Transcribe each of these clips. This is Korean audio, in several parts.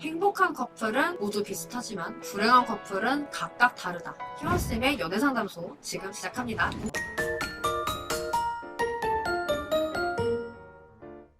행복한 커플은 모두 비슷하지만 불행한 커플은 각각 다르다. 희원쌤의 연애상담소 지금 시작합니다.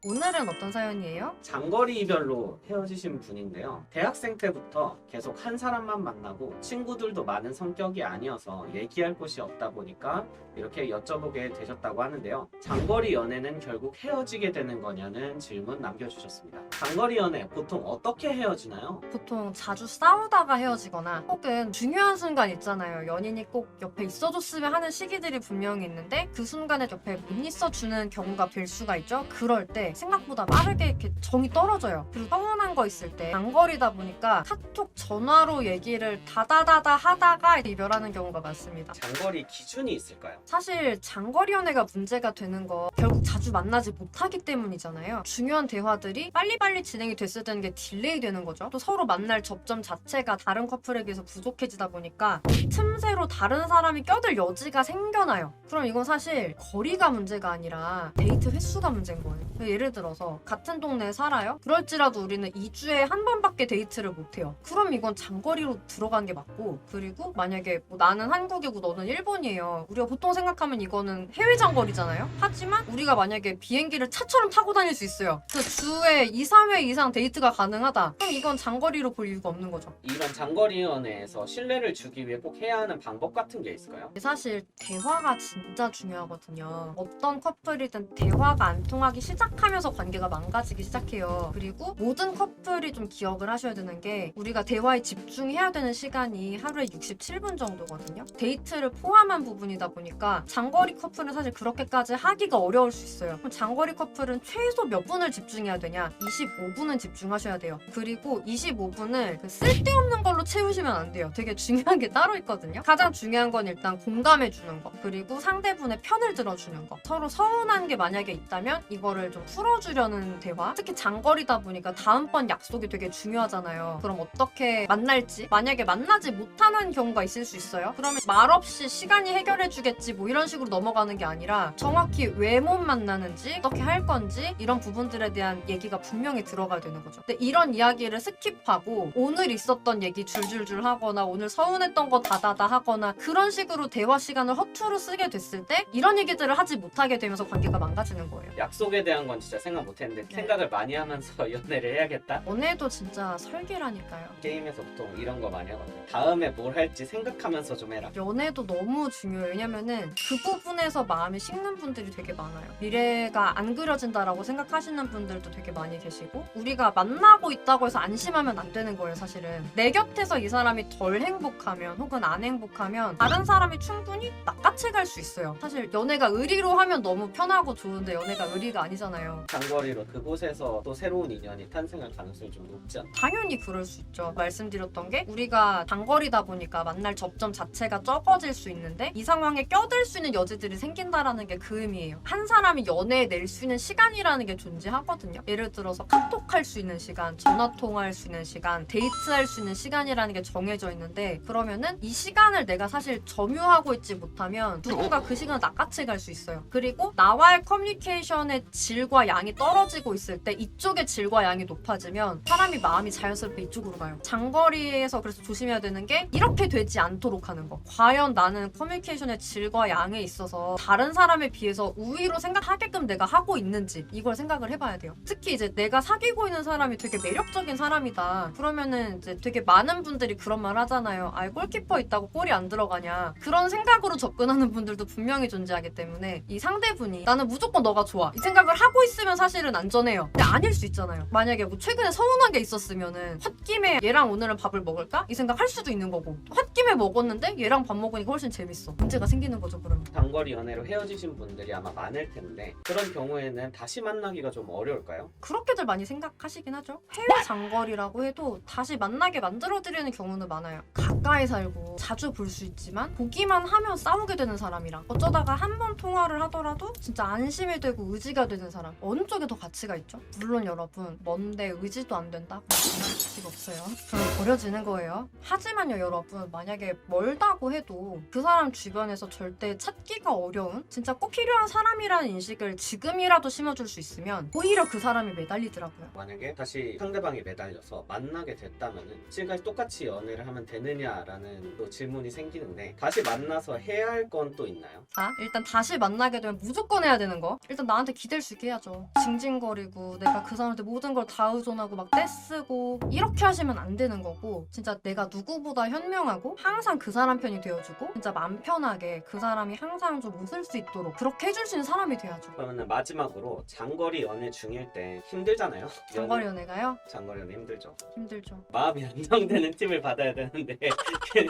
오늘은 어떤 사연이에요? 장거리 이별로 헤어지신 분인데요. 대학생 때부터 계속 한 사람만 만나고 친구들도 많은 성격이 아니어서 얘기할 곳이 없다 보니까 이렇게 여쭤보게 되셨다고 하는데요. 장거리 연애는 결국 헤어지게 되는 거냐는 질문 남겨주셨습니다. 장거리 연애 보통 어떻게 헤어지나요? 보통 자주 싸우다가 헤어지거나 혹은 중요한 순간 있잖아요. 연인이 꼭 옆에 있어줬으면 하는 시기들이 분명히 있는데 그 순간에 옆에 못 있어주는 경우가 될 수가 있죠. 그럴 때 생각보다 빠르게 이렇게 정이 떨어져요. 그리고 서운한 거 있을 때 장거리다 보니까 카톡 전화로 얘기를 다다다다 하다가 이별하는 경우가 많습니다. 장거리 기준이 있을까요? 사실 장거리 연애가 문제가 되는 거 결국 자주 만나지 못하기 때문이잖아요. 중요한 대화들이 빨리빨리 진행이 됐을 때는 게 딜레이 되는 거죠. 또 서로 만날 접점 자체가 다른 커플에 비해서 부족해지다 보니까 틈새로 다른 사람이 껴들 여지가 생겨나요. 그럼 이건 사실 거리가 문제가 아니라 데이트 횟수가 문제인 거예요. 예를 들어서 같은 동네에 살아요? 그럴지라도 우리는 2주에 한 번밖에 데이트를 못해요. 그럼 이건 장거리로 들어간 게 맞고, 그리고 만약에 뭐 나는 한국이고 너는 일본이에요. 우리가 보통 생각하면 이거는 해외 장거리잖아요? 하지만 우리가 만약에 비행기를 차처럼 타고 다닐 수 있어요. 그래서 주에 2, 3회 이상 데이트가 가능하다. 그럼 이건 장거리로 볼 이유가 없는 거죠. 이런 장거리 연애에서 신뢰를 주기 위해 꼭 해야 하는 방법 같은 게 있을까요? 사실 대화가 진짜 중요하거든요. 어떤 커플이든 대화가 안 통하기 시작하면서 관계가 망가지기 시작해요. 그리고 모든 커플이 좀 기억을 하셔야 되는 게 우리가 대화에 집중해야 되는 시간이 하루에 67분 정도거든요. 데이트를 포함한 부분이다 보니까 장거리 커플은 사실 그렇게까지 하기가 어려울 수 있어요. 그럼 장거리 커플은 최소 몇 분을 집중해야 되냐? 25분은 집중하셔야 돼요. 그리고 25분을 쓸데없는 걸로 채우시면 안 돼요. 되게 중요한 게 따로 있거든요. 가장 중요한 건 일단 공감해주는 거, 그리고 상대분의 편을 들어주는 거. 서로 서운한 게 만약에 있다면 이거를 좀 풀어주려는 대화. 특히 장거리다 보니까 다음번 약속이 되게 중요하잖아요. 그럼 어떻게 만날지, 만약에 만나지 못하는 경우가 있을 수 있어요. 그러면 말없이 시간이 해결해주겠지 뭐 이런 식으로 넘어가는 게 아니라 정확히 왜 못 만나는지, 어떻게 할 건지 이런 부분들에 대한 얘기가 분명히 들어가야 되는 거죠. 근데 이런 이야기를 스킵하고 오늘 있었던 얘기 줄줄줄 하거나 오늘 서운했던 거 다다다 하거나 그런 식으로 대화 시간을 허투루 쓰게 됐을 때 이런 얘기들을 하지 못하게 되면서 관계가 망가지는 거예요. 약속에 대한 건 진짜 생각 못했는데 네. 생각을 많이 하면서 연애를 해야겠다? 연애도 진짜 설계라니까요. 게임에서 보통 이런 거 많이 하거든요. 다음에 뭘 할지 생각하면서 좀 해라. 연애도 너무 중요해요. 왜냐면은 그 부분에서 마음이 식는 분들이 되게 많아요. 미래가 안 그려진다라고 생각하시는 분들도 되게 많이 계시고, 우리가 만나고 있다고 해서 안심하면 안 되는 거예요. 사실은 내 곁에서 이 사람이 덜 행복하면 혹은 안 행복하면 다른 사람이 충분히 낚아채 갈 수 있어요. 사실 연애가 의리로 하면 너무 편하고 좋은데 연애가 의리가 아니잖아요. 장거리로 그곳에서 또 새로운 인연이 탄생할 가능성이 좀 높지 않나? 당연히 그럴 수 있죠. 말씀드렸던 게 우리가 장거리다 보니까 만날 접점 자체가 적어질 수 있는데 이 상황에 껴들 수 있는 여지들이 생긴다라는 게 그 의미예요. 한 사람이 연애에 낼 수 있는 시간이라는 게 존재하거든요. 예를 들어서 카톡할 수 있는 시간, 전화통화할 수 있는 시간, 데이트할 수 있는 시간이라는 게 정해져 있는데, 그러면은 이 시간을 내가 사실 점유하고 있지 못하면 누군가 그 시간을 낚아채 갈 수 있어요. 그리고 나와의 커뮤니케이션의 질과 양이 떨어지고 있을 때 이쪽의 질과 양이 높아지면 사람이 마음이 자연스럽게 이쪽으로 가요. 장거리에서 그래서 조심해야 되는 게 이렇게 되지 않도록 하는 거. 과연 나는 커뮤니케이션의 질과 양에 있어서 다른 사람에 비해서 우위로 생각하게끔 내가 하고 있는지 이걸 생각을 해봐야 돼요. 특히 이제 내가 사귀고 있는 사람이 되게 매력적인 사람이다. 그러면은 이제 되게 많은 분들이 그런 말 하잖아요. 아, 골키퍼 있다고 골이 안 들어가냐. 그런 생각으로 접근하는 분들도 분명히 존재하기 때문에 이 상대분이 나는 무조건 너가 좋아 이 생각을 하고 있으면 사실은 안전해요. 근데 아닐 수 있잖아요. 만약에 뭐 최근에 서운한 게 있었으면은 홧김에 얘랑 오늘은 밥을 먹을까? 이 생각 할 수도 있는 거고, 홧김에 먹었는데 얘랑 밥 먹으니까 훨씬 재밌어. 문제가 생기는 거죠. 그러면 장거리 연애로 헤어지신 분들이 아마 많을 텐데 그런 경우에는 다시 만나기가 좀 어려울까요? 그렇게들 많이 생각하시긴 하죠. 해외 장거리라고 해도 다시 만나게 만들어드리는 경우는 많아요. 가까이 살고 자주 볼 수 있지만 보기만 하면 싸우게 되는 사람이랑 어쩌다가 한 번 통화를 하더라도 진짜 안심이 되고 의지가 되는 사람, 어느 쪽에 더 가치가 있죠. 물론 여러분 먼데 의지도 안 된다? 그런 가치가 없어요. 그럼 버려지는 거예요. 하지만요 여러분, 만약에 멀다고 해도 그 사람 주변에서 절대 찾기가 어려운 진짜 꼭 필요한 사람이라는 인식을 지금이라도 심어줄 수 있으면 오히려 그 사람이 매달리더라고요. 만약에 다시 상대방이 매달려서 만나게 됐다면은 지금까지 똑같이 연애를 하면 되느냐라는 또 질문이 생기는데, 다시 만나서 해야 할 건 또 있나요? 자, 일단 다시 만나게 되면 무조건 해야 되는 거. 일단 나한테 기댈 수 있게 해야죠. 징징거리고 내가 그 사람한테 모든 걸 다 의존하고 막 떼쓰고 이렇게 하시면 안 되는 거고, 진짜 내가 누구보다 현명하고 항상 그 사람 편이 되어주고 진짜 맘 편하게 그 사람이 항상 좀 웃을 수 있도록 그렇게 해줄 수 있는 사람이 돼야죠. 그러면 마지막으로 장거리 연애 중일 때 힘들잖아요. 장거리 연애가요? 장거리 연애 힘들죠. 힘들죠. 마음이 안정되는 팁을 받아야 되는데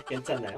괜찮나요?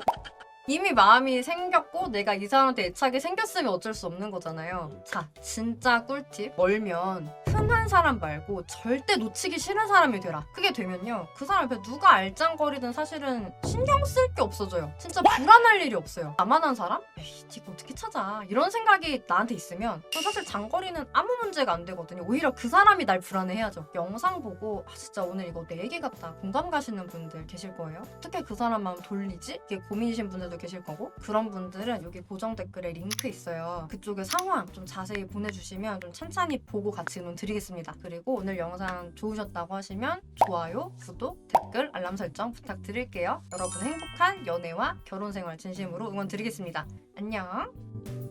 이미 마음이 생겼고 내가 이 사람한테 애착이 생겼으면 어쩔 수 없는 거잖아요. 자, 진짜 꿀팁. 멀면 흔한 사람 말고 절대 놓치기 싫은 사람이 되라. 그게 되면요, 그 사람 옆에 누가 알짱거리든 사실은 신경 쓸 게 없어져요. 진짜 불안할 일이 없어요. 나만 한 사람? 에이, 이거 어떻게 찾아? 이런 생각이 나한테 있으면 그럼 사실 장거리는 아무 문제가 안 되거든요. 오히려 그 사람이 날 불안해해야죠. 영상 보고 아 진짜 오늘 이거 내 얘기 같다, 공감 가시는 분들 계실 거예요. 어떻게 그 사람 마음 돌리지? 이게 고민이신 분들도 계실 거고, 그런 분들은 여기 고정 댓글에 링크 있어요. 그쪽에 상황 좀 자세히 보내주시면 좀 찬찬히 보고 같이 응원 드리겠습니다. 그리고 오늘 영상 좋으셨다고 하시면 좋아요, 구독, 댓글, 알람 설정 부탁드릴게요. 여러분 행복한 연애와 결혼 생활 진심으로 응원 드리겠습니다. 안녕.